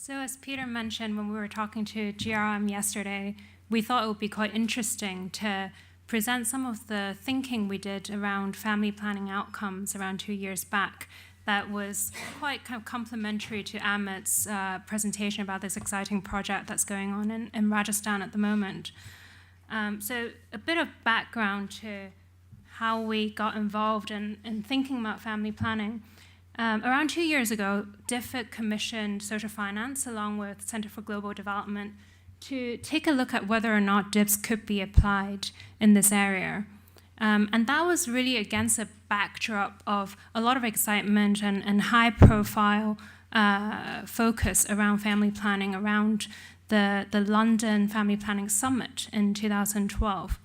So as Peter mentioned when we were talking to GRM yesterday, we thought it would be quite interesting to present some of the thinking we did around family planning outcomes around 2 years back that was quite kind of complementary to Amit's presentation about this exciting project that's going on in Rajasthan at the moment. So a bit of background to how we got involved in thinking about family planning. Around 2 years ago, DFID commissioned Social Finance along with Center for Global Development to take a look at whether or not DIBS could be applied in this area. And that was really against a backdrop of a lot of excitement and high-profile focus around family planning, around the London Family Planning Summit in 2012.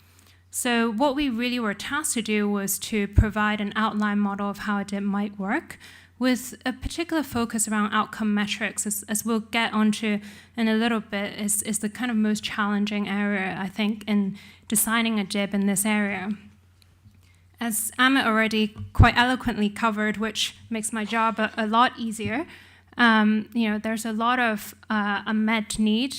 So what we really were tasked to do was to provide an outline model of how it might work, with a particular focus around outcome metrics, as we'll get onto in a little bit, is the kind of most challenging area, I think, in designing a DIB in this area. As Amit already quite eloquently covered, which makes my job a lot easier, there's a lot of unmet need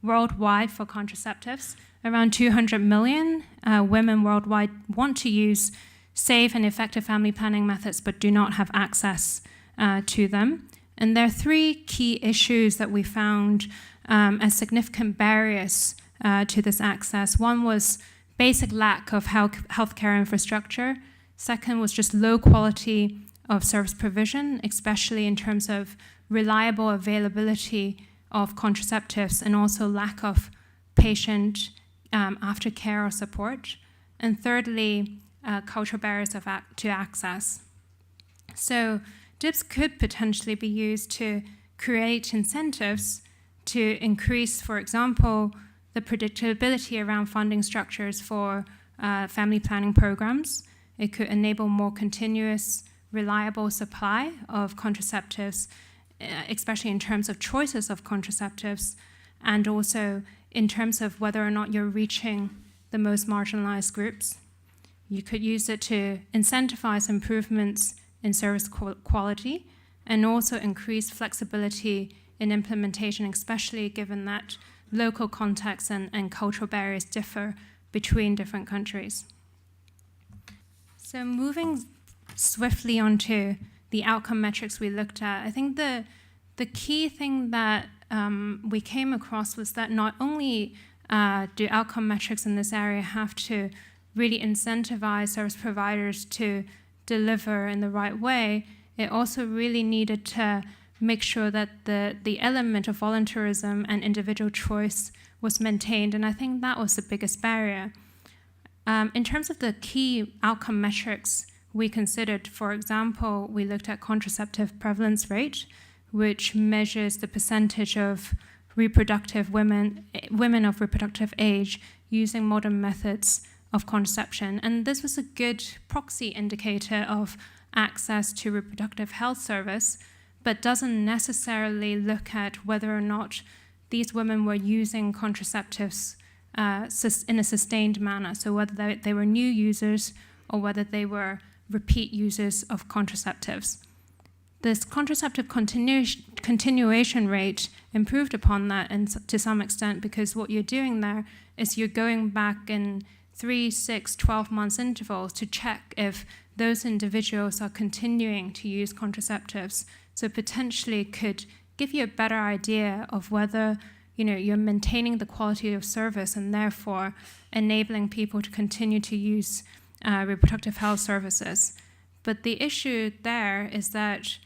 worldwide for contraceptives. Around 200 million women worldwide want to use safe and effective family planning methods but do not have access to them. And there are three key issues that we found as significant barriers to this access. One was basic lack of healthcare infrastructure. Second was just low quality of service provision, especially in terms of reliable availability of contraceptives and also lack of patient aftercare or support. And thirdly, cultural barriers to access. So DIBS could potentially be used to create incentives to increase, for example, the predictability around funding structures for family planning programs. It could enable more continuous, reliable supply of contraceptives, especially in terms of choices of contraceptives, and also in terms of whether or not you're reaching the most marginalized groups. You could use it to incentivize improvements in service quality and also increase flexibility in implementation, especially given that local contexts and cultural barriers differ between different countries. So moving swiftly onto the outcome metrics we looked at, I think the key thing that we came across was that not only do outcome metrics in this area have to really incentivize service providers to deliver in the right way, it also really needed to make sure that the element of voluntarism and individual choice was maintained, and I think that was the biggest barrier. In terms of the key outcome metrics we considered, for example, we looked at contraceptive prevalence rate, which measures the percentage of reproductive women of reproductive age using modern methods of contraception. And this was a good proxy indicator of access to reproductive health service, but doesn't necessarily look at whether or not these women were using contraceptives in a sustained manner, so whether they were new users or whether they were repeat users of contraceptives. This contraceptive continuation rate improved upon that, and to some extent, because what you're doing there is you're going back in 3, 6, 12 months intervals to check if those individuals are continuing to use contraceptives. So potentially could give you a better idea of whether you're maintaining the quality of service and therefore enabling people to continue to use reproductive health services. But the issue there is that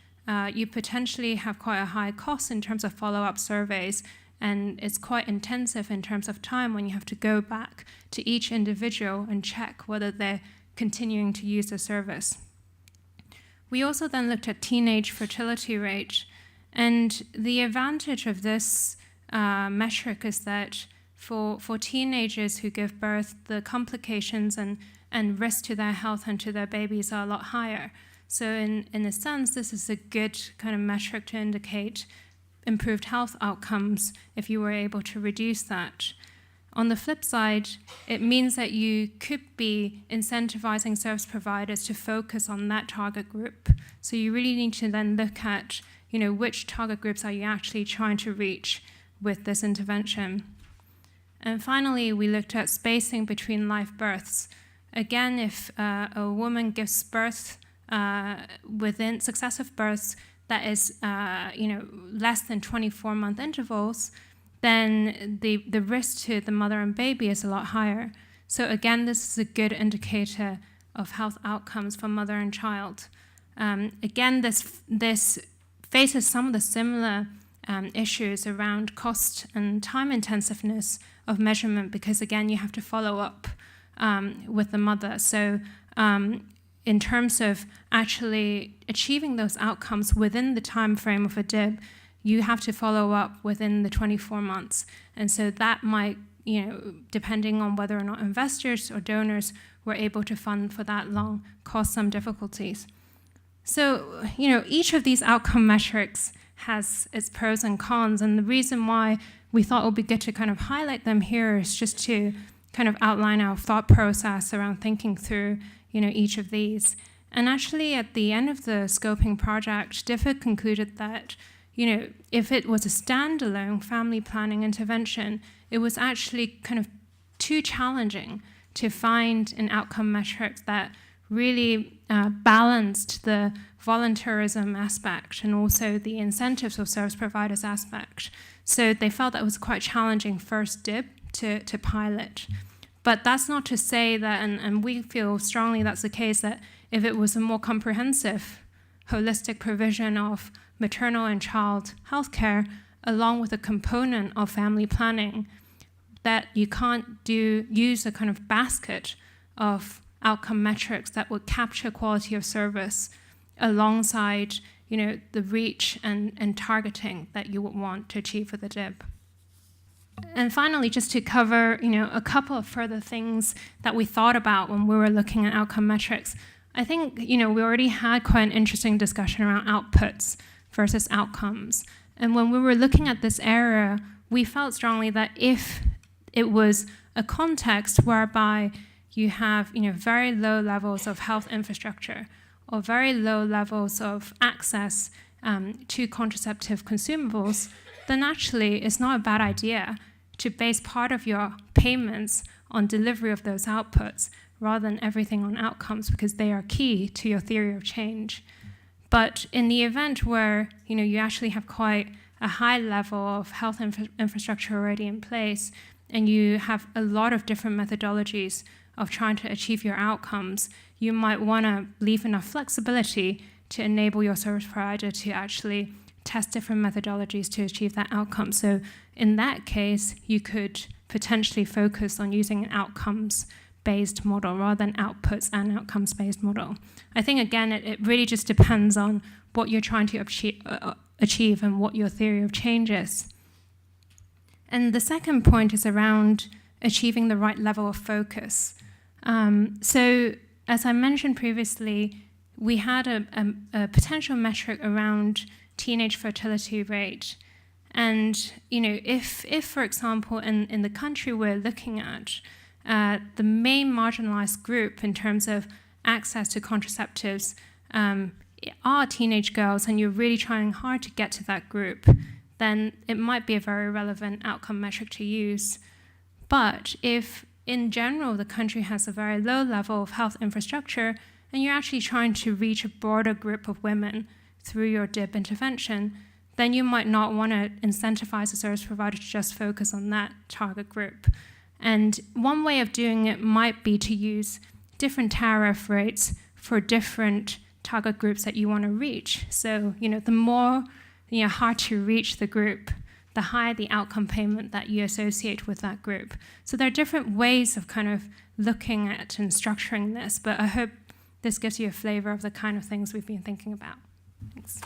you potentially have quite a high cost in terms of follow-up surveys, and it's quite intensive in terms of time when you have to go back to each individual and check whether they're continuing to use the service. We also then looked at teenage fertility rate, and the advantage of this metric is that for teenagers who give birth, the complications and risk to their health and to their babies are a lot higher. So in a sense, this is a good kind of metric to indicate improved health outcomes if you were able to reduce that. On the flip side, it means that you could be incentivizing service providers to focus on that target group. So you really need to then look at, which target groups are you actually trying to reach with this intervention. And finally, we looked at spacing between live births. Again, if a woman gives birth within successive births that is less than 24-month intervals, then the risk to the mother and baby is a lot higher. So again, this is a good indicator of health outcomes for mother and child. Again, this faces some of the similar issues around cost and time intensiveness of measurement, because again, you have to follow up with the mother. So in terms of actually achieving those outcomes within the time frame of a DIB, you have to follow up within the 24 months. And so that might, depending on whether or not investors or donors were able to fund for that long, cause some difficulties. So, each of these outcome metrics has its pros and cons, and the reason why we thought it would be good to kind of highlight them here is just to kind of outline our thought process around thinking through, each of these. And actually, at the end of the scoping project, DIFA concluded that, if it was a standalone family planning intervention, it was actually kind of too challenging to find an outcome metric that really balanced the voluntarism aspect and also the incentives of service providers aspect. So they felt that was quite challenging first DIB to pilot. But that's not to say that, and we feel strongly that's the case, that if it was a more comprehensive, holistic provision of maternal and child healthcare, along with a component of family planning, that you can't use a kind of basket of outcome metrics that would capture quality of service alongside, the reach and targeting that you would want to achieve with a DIB. And finally, just to cover, a couple of further things that we thought about when we were looking at outcome metrics. I think, we already had quite an interesting discussion around outputs versus outcomes. And when we were looking at this area, we felt strongly that if it was a context whereby you have, very low levels of health infrastructure or very low levels of access to contraceptive consumables, then actually it's not a bad idea to base part of your payments on delivery of those outputs rather than everything on outcomes, because they are key to your theory of change. But in the event where, you actually have quite a high level of health infrastructure already in place, and you have a lot of different methodologies of trying to achieve your outcomes, you might want to leave enough flexibility to enable your service provider to actually test different methodologies to achieve that outcome. So in that case, you could potentially focus on using an outcomes-based model rather than outputs and outcomes-based model. I think, again, it really just depends on what you're trying to achieve and what your theory of change is. And the second point is around achieving the right level of focus. So as I mentioned previously, we had a potential metric around teenage fertility rate. And, if for example, in the country we're looking at, the main marginalized group in terms of access to contraceptives are teenage girls, and you're really trying hard to get to that group, then it might be a very relevant outcome metric to use. But if, in general, the country has a very low level of health infrastructure, and you're actually trying to reach a broader group of women through your DIB intervention, then you might not want to incentivize a service provider to just focus on that target group. And one way of doing it might be to use different tariff rates for different target groups that you want to reach. So, the more hard to reach the group, the higher the outcome payment that you associate with that group. So there are different ways of kind of looking at and structuring this, but I hope this gives you a flavor of the kind of things we've been thinking about. Thanks.